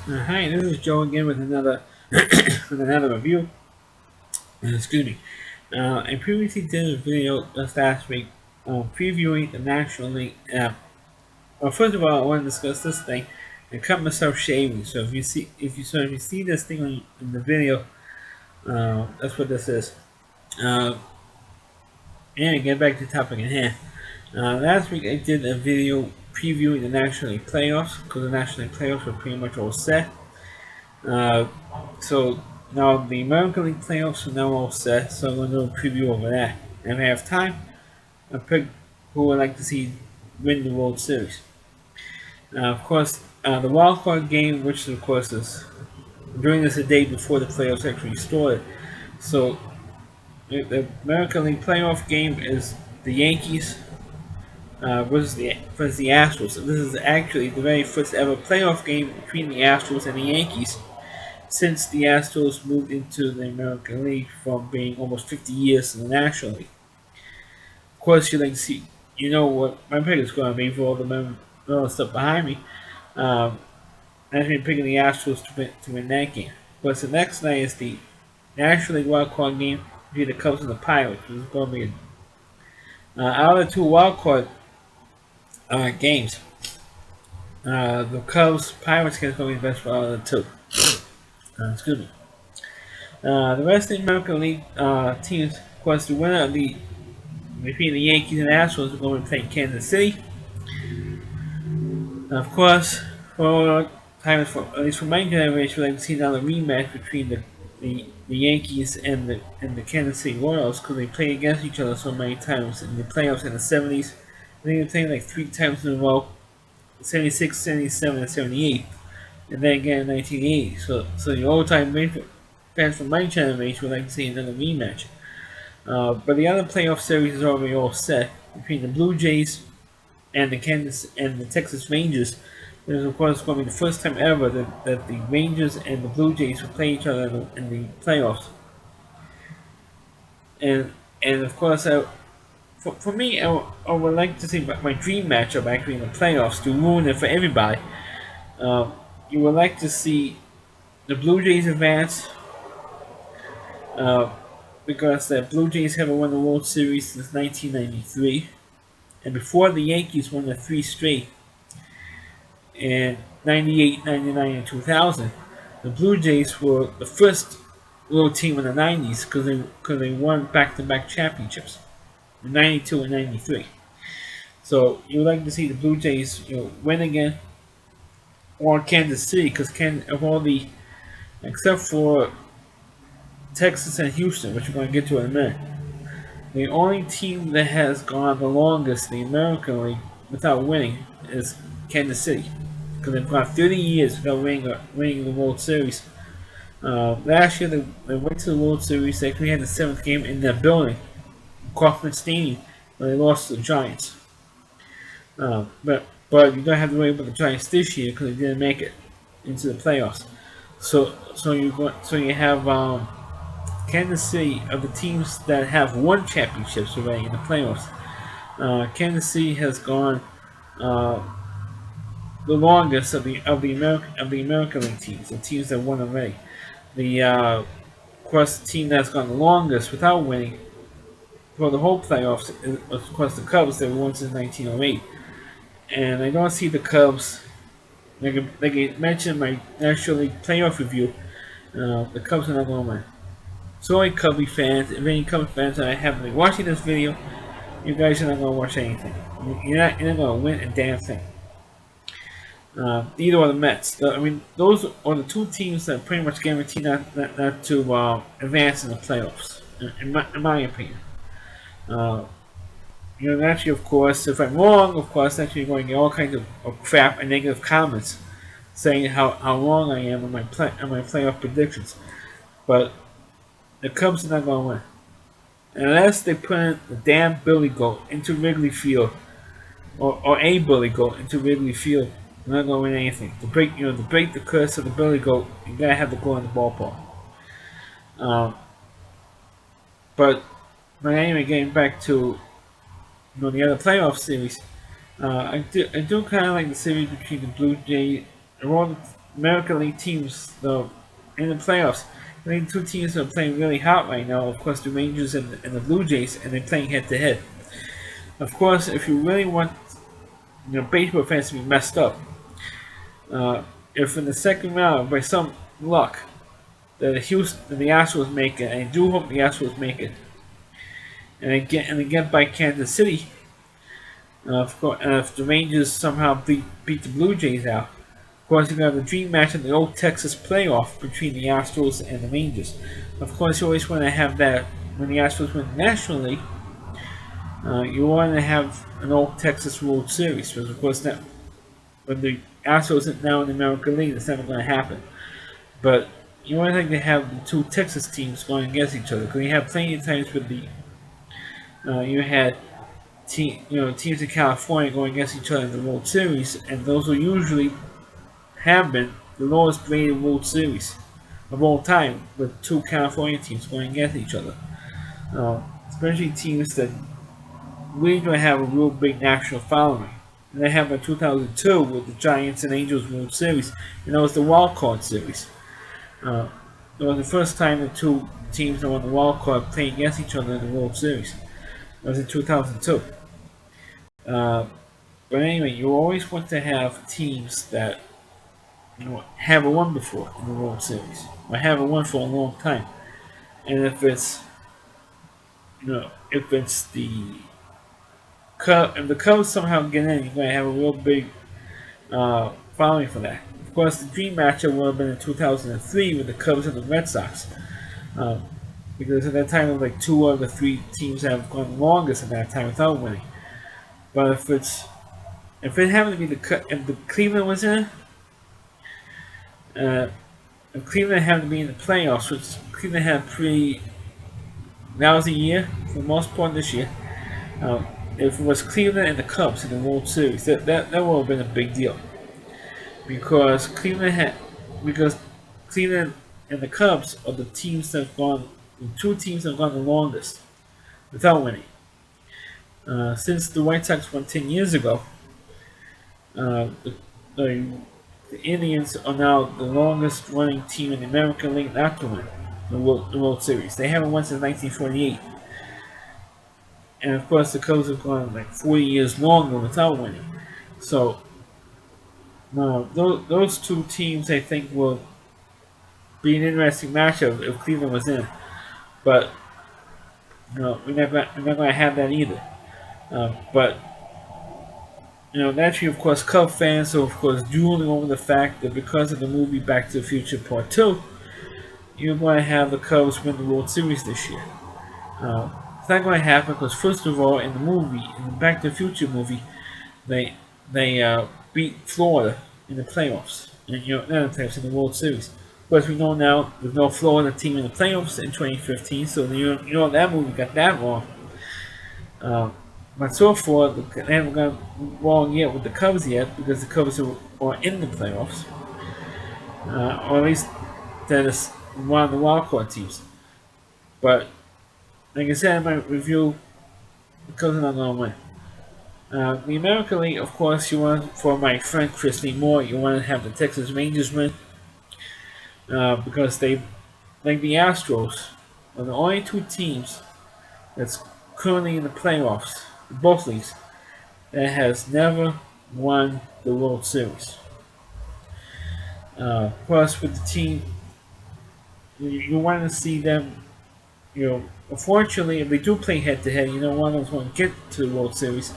Hi, this is Joe again with another with another review. Excuse me. I previously did a video just last week previewing the National League. Well, first of all, I want to discuss this thing. I cut myself shaving, so if you see this thing in the video, that's what this is. Uh, and get back to the topic at hand. Last week I did a video previewing the National League playoffs because the National League playoffs were pretty much all set. Uh, so now the American League playoffs are now all set, so I'm going to do a preview over that. And if I have time, I'll pick who I'd like to see win the World Series. Of course, the wild card game, which of course is during this a day before the playoffs actually started. So the American League playoff game is the Yankees versus the Astros. So this is actually the very first ever playoff game between the Astros and the Yankees since the Astros moved into the American League from being almost 50 years in the National League. Of course, you like to see, you know what my pick is going to be for all the stuff behind me. Um, I've been picking the Astros to win that game. But the next night is the National League wild card game between the Cubs and the Pirates, which is going to be out of the two wild card games. The Cubs Pirates game is going to be the best out of the two. Excuse me. The rest of the American League teams, of course, the winner of the between the Yankees and Astros are going to play Kansas City. Of course, for time for at least for my generation, we'd like to see another rematch between the Yankees and the Kansas City Royals because they played against each other so many times in the playoffs in the 70s. I think they played like three times in a row: 76, 77, and 78, and then again in 1980. So the old-time fans from my generation would like to see another rematch. But the other playoff series is already all set between the Blue Jays and the Texas Rangers. It is of course going to be the first time ever that the Rangers and the Blue Jays will play each other in the playoffs. And and of course, for me, I would like to see my dream matchup actually in the playoffs to ruin it for everybody. Um, you would like to see the Blue Jays advance uh, because the Blue Jays haven't won the World Series since 1993. And before the Yankees won the three straight in 98, 99, and 2000, the Blue Jays were the first little team in the 90s because they won back-to-back championships in 92 and 93. So you would like to see the Blue Jays win again, or Kansas City because of all the except for Texas and Houston, which we're going to get to in a minute. The only team that has gone the longest in the American League without winning is Kansas City because they've gone 30 years without winning the World Series. Last year they went to the World Series. They actually had the seventh game in their building, Kauffman Stadium, but they lost to the Giants. But you don't have to worry about the Giants this year because they didn't make it into the playoffs. So you have Kansas City of the teams that have won championships already in the playoffs. Kansas City has gone uh, the longest of the American League teams, the teams that won already. Of course, the team that's gone the longest without winning for the whole playoffs is, of course, the Cubs that won since 1908. And I don't see the Cubs, like I mentioned in my National League playoff review, the Cubs are not going to win. Sorry, Cubby fans. If any Cubs fans that I haven't been watching this video, you guys are not going to watch anything. You're not going to win a damn thing. Either are the Mets. I mean, those are the two teams that pretty much guarantee not to advance in the playoffs, in my opinion. Uh, actually, of course, if I'm wrong, of course, actually you're going to get all kinds of crap and negative comments saying how wrong I am on my playoff predictions. But the Cubs are not going to win. Unless they put in the damn Billy Goat into Wrigley Field, or a Billy Goat into Wrigley Field, they're not going to win anything. To break the curse of the Billy Goat, you gotta have the goal in the ballpark. Um, but anyway, getting back to the other playoff series, I do kind of like the series between the Blue Jays. American League teams, though, in the playoffs. I think two teams that are playing really hot right now. Of course, the Rangers and the Blue Jays, and they're playing head to head. Of course, if you really want baseball fans to be messed up, if in the second round, by some luck, the Astros make it, and I do hope the Astros make it, and they get by Kansas City. Of course, if the Rangers somehow beat the Blue Jays out, of course you're gonna have the dream match in the old Texas playoff between the Astros and the Rangers. Of course, you always want to have that when the Astros win the National League. You want to have an old Texas World Series, because of course that when the Astros are now in the American League, that's never going to happen. But you want to have the two Texas teams going against each other, because you have plenty of times with the you had teams in California going against each other in the World Series, and those will usually have been the lowest rated World Series of all time, with two California teams going against each other. Especially teams that really don't have a real big national following. And they have in 2002 with the Giants and Angels World Series, and that was the wild card series. It was the first time the two teams that won the wild card played against each other in the World Series. It was in 2002. But anyway, you always want to have teams that haven't won before in the World Series, or haven't won for a long time. And if it's if it's the if the Cubs somehow get in, you're going to have a real big following for that. Of course, the dream matchup would have been in 2003 with the Cubs and the Red Sox, because at that time it was like two of the three teams that have gone longest at that time without winning. But if it happened to be if the Cleveland was in, if Cleveland happened to be in the playoffs, which Cleveland had a pretty lousy year for the most part this year. If it was Cleveland and the Cubs in the World Series, that would have been a big deal, because Cleveland and the Cubs are the two teams that have gone the longest without winning. Since the White Sox won 10 years ago, the Indians are now the longest running team in the American League not to win the World Series. They haven't won since 1948. And of course, the Cubs have gone like 40 years longer without winning. So, those two teams, I think, will be an interesting matchup if Cleveland was in. But we're not going to have that either. But naturally, of course, Cub fans are of course drooling over the fact that because of the movie Back to the Future Part 2, you're going to have the Cubs win the World Series this year. It's not going to happen because, first of all, in the Back to the Future movie, they beat Florida in the playoffs, and not in the playoffs, in the World Series. But as we know now, there's no Florida team in the playoffs in 2015, so that movie got that wrong. But so far, they haven't got wrong yet with the Cubs yet, because the Cubs are in the playoffs, or at least that is one of the wildcard teams. But like I said in my review, the Cubs are not going to win. The American League, of course, you want, for my friend Chris Lee Moore, you want to have the Texas Rangers win, because they, like the Astros, are the only two teams that's currently in the playoffs, both leagues, that has never won the World Series. Plus, with the team, you want to see them. Unfortunately, if they do play head to head, one of them won't get to the World Series.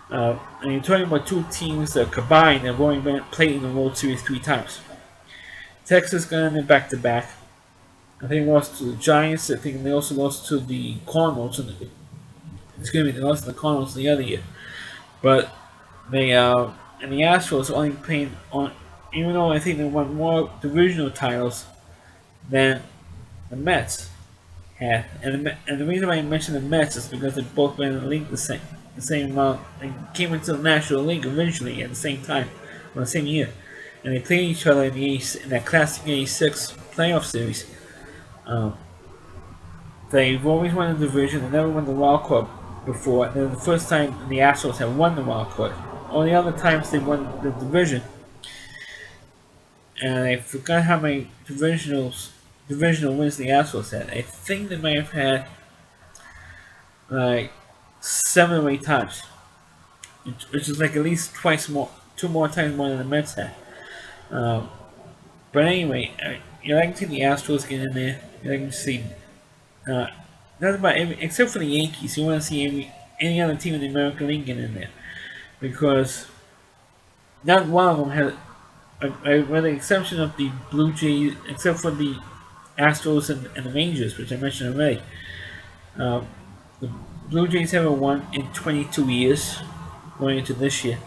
And you're talking about two teams that combined have only played in the World Series 3 times. Texas got in back to back. I think they lost to the Giants. I think they also lost to the Cardinals. They lost to the Cardinals the other year. But they and the Astros only played on, even though I think they won more divisional titles than the Mets had. And the reason why I mentioned the Mets is because they've both been in the league the same amount. They came into the National League originally at the same time, or the same year, and they played each other in that classic '86 playoff series. They've always won the division. They never won the wild card before. And then the first time the Astros have won the wild card. All the other times they won the division, and I forgot how many divisional wins the Astros had. I think they might have had like 7 or 8 times, which is like at least twice more, 2 more times more than the Mets had. Um, but anyway, you like to see the Astros get in there. You like to see uh, not about except for the Yankees. You want to see any other team in the American League get in there because not one of them has, with the exception of the Blue Jays, except for the Astros and the Rangers, which I mentioned already. Uh, the Blue Jays haven't won in 22 years going into this year.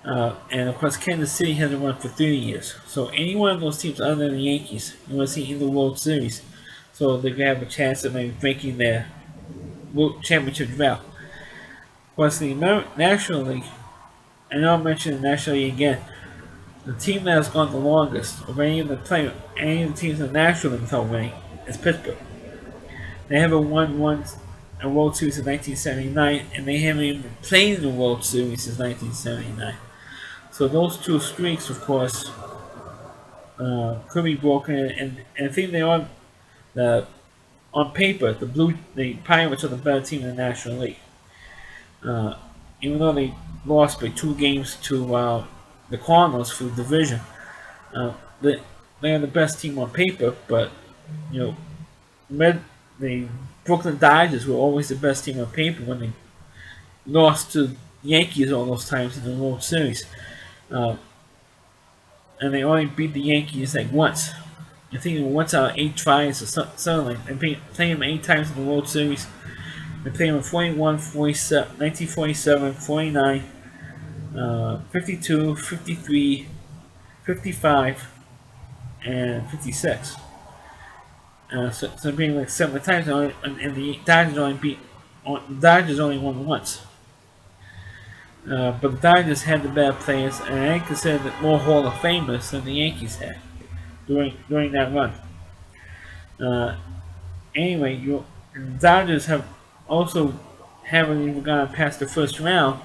And of course, Kansas City hasn't won for 30 years. So any one of those teams other than the Yankees, you want to see in the World Series, so they can have a chance of maybe making their World Championship draft. Of course, the National League, and I'll mention the National League again. The team that has gone the longest of any of the teams in the National League without winning is Pittsburgh. They haven't won once a World Series in 1979, and they haven't even played in the World Series since 1979. So those two streaks, of course, could be broken, and I think they are. On paper, the Pirates are the better team in the National League. Uh, Even though they lost by 2 games to the Cardinals for the division, uh, they they are the best team on paper. But you know, the Brooklyn Dodgers were always the best team on paper when they lost to Yankees all those times in the World Series. Uh, and they only beat the Yankees like once. I think once out of 8 tries or something like that. They played them 8 times in the World Series. They played them in 41, 47, 1947, 49, 52, 53, 55, and 56. So being like 7 times, and the Dodgers only won once. But the Dodgers had the better players, and I consider it more Hall of Famers than the Yankees had during that run. Uh, anyway, the Dodgers have also haven't even gone past the first round,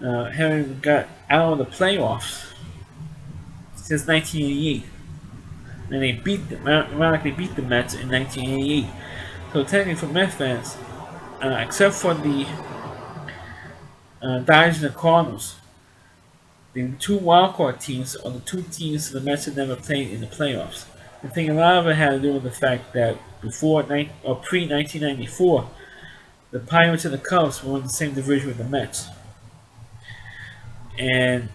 haven't even got out of the playoffs since 1988, and they ironically beat the Mets in 1988. So technically, for Mets fans, except for the Dodgers and the Cardinals, the two wildcard teams are the two teams the Mets have never played in the playoffs. I think a lot of it had to do with the fact that before or pre 1994, the Pirates and the Cubs were in the same division with the Mets, and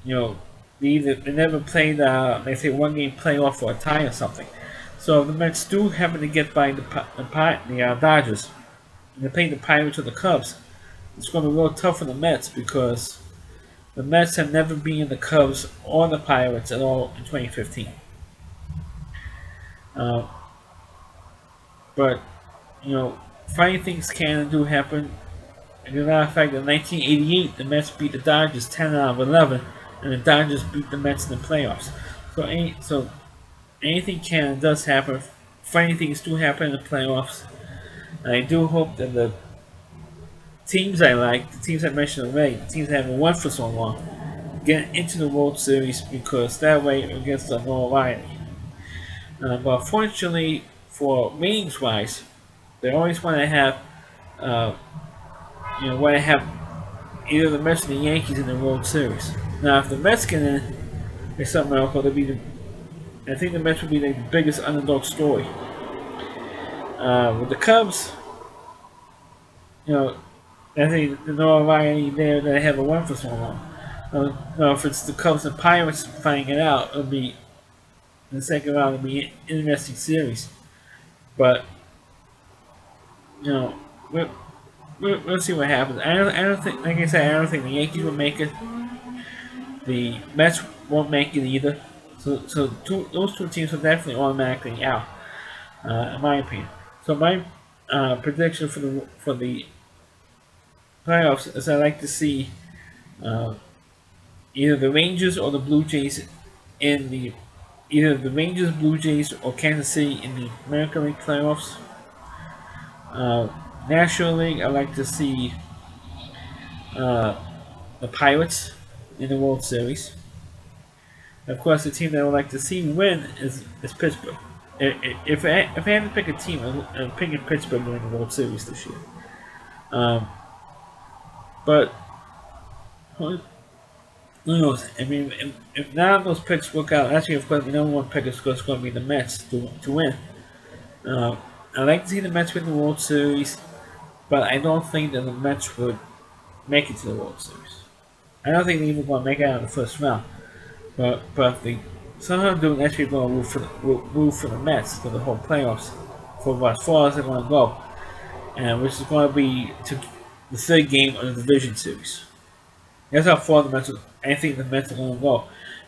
you know they never played they say 1 game playoff or a tie or something. So if the Mets do happen to get by the Dodgers, and they play the Pirates or the Cubs, it's going to be real tough for the Mets because the Mets have never beaten the Cubs or the Pirates at all in 2015. Uh, but funny things can and do happen. As a matter of fact, in 1988, the Mets beat the Dodgers 10 out of 11, and the Dodgers beat the Mets in the playoffs. So anything can and does happen. Funny things do happen in the playoffs. And I do hope that the teams I like, the teams I mentioned already, the teams that haven't won for so long, get into the World Series because that way it gets the notoriety. But fortunately, for ratings-wise, they always want to have, uh, want to have either the Mets or the Yankees in the World Series. Now, if the Mets get in, or something else, I think the Mets would be the biggest underdog story. With the Cubs, I think the notoriety there that they haven't won for so long. If it's the Cubs and Pirates finding it out, it'll be in the second round. It'll be an interesting series, but you know, we'll see what happens. I don't think, like I said, I don't think the Yankees will make it. The Mets won't make it either. So those two teams are definitely automatically out, in my opinion. So my prediction for the playoffs is I like to see uh, either the Rangers or the Blue Jays in the either the Rangers, Blue Jays, or Kansas City in the American League playoffs. Uh, National League, I like to see uh, the Pirates in the World Series. Of course, the team that I would like to see win is Pittsburgh. If I had to pick a team, I'm picking Pittsburgh to win the World Series this year. Um, but who knows? I mean, if none of those picks work out, actually, of course, the number one pick is going to be the Mets to win. I like to see the Mets win the World Series, but I don't think that the Mets would make it to the World Series. I don't think they even going to make it out of the first round. But if they somehow do, actually going to root for the Mets for the whole playoffs for as far as they're going to go, and which is going to be to the third game of the division series. That's how far the Mets. I think the Mets are going to go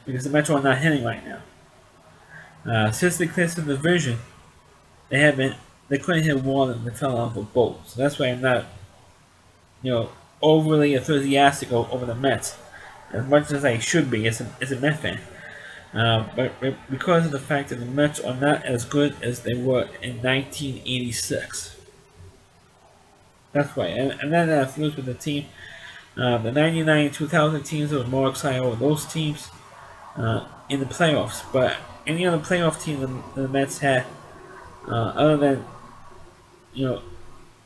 because the Mets are not hitting right now. Since they clinched the division, they couldn't hit more than they fell off a boat. So that's why I'm not overly enthusiastic over the Mets as much as I should be as a Mets fan. But because of the fact that the Mets are not as good as they were in 1986. That's why. And then I flew with the team. The 99 2000 teams, I was more excited over those teams in the playoffs. But any other playoff team the Mets had, other than,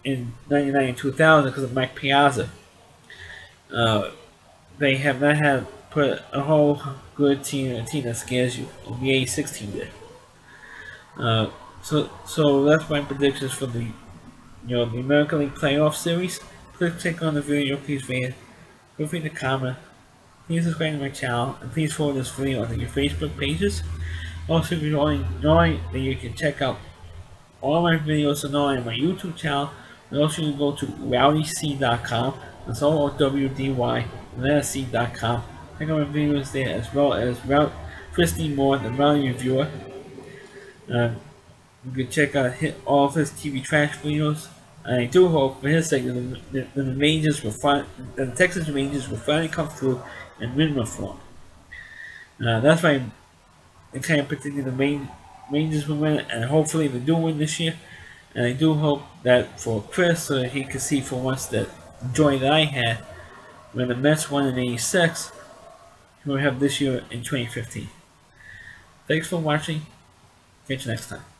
in 99 and 2000 because of Mike Piazza, they have not had put a whole good team, a team that scares you. The 86 team did. So that's my predictions for the the American League Playoff Series. Please click on the video, please feel free to comment. Please subscribe to my channel and please forward this video onto your Facebook pages. Also, if you knowing that you can check out all my videos and all on my YouTube channel. And also, you can go to rowdyc.com. That's all WDY and then C.com. Check out my videos there as well as Christy Moore, the Rowdy Reviewer. You can check out all of his TV trash videos. I do hope for his sake that the Rangers will the Texas Rangers will finally come through and win reform. That's why I'm kind of predicting the Rangers will win, and hopefully they do win this year. And I do hope that for Chris, so that he can see for once that joy that I had when the Mets won in '86, he will have this year in 2015. Thanks for watching. Catch you next time.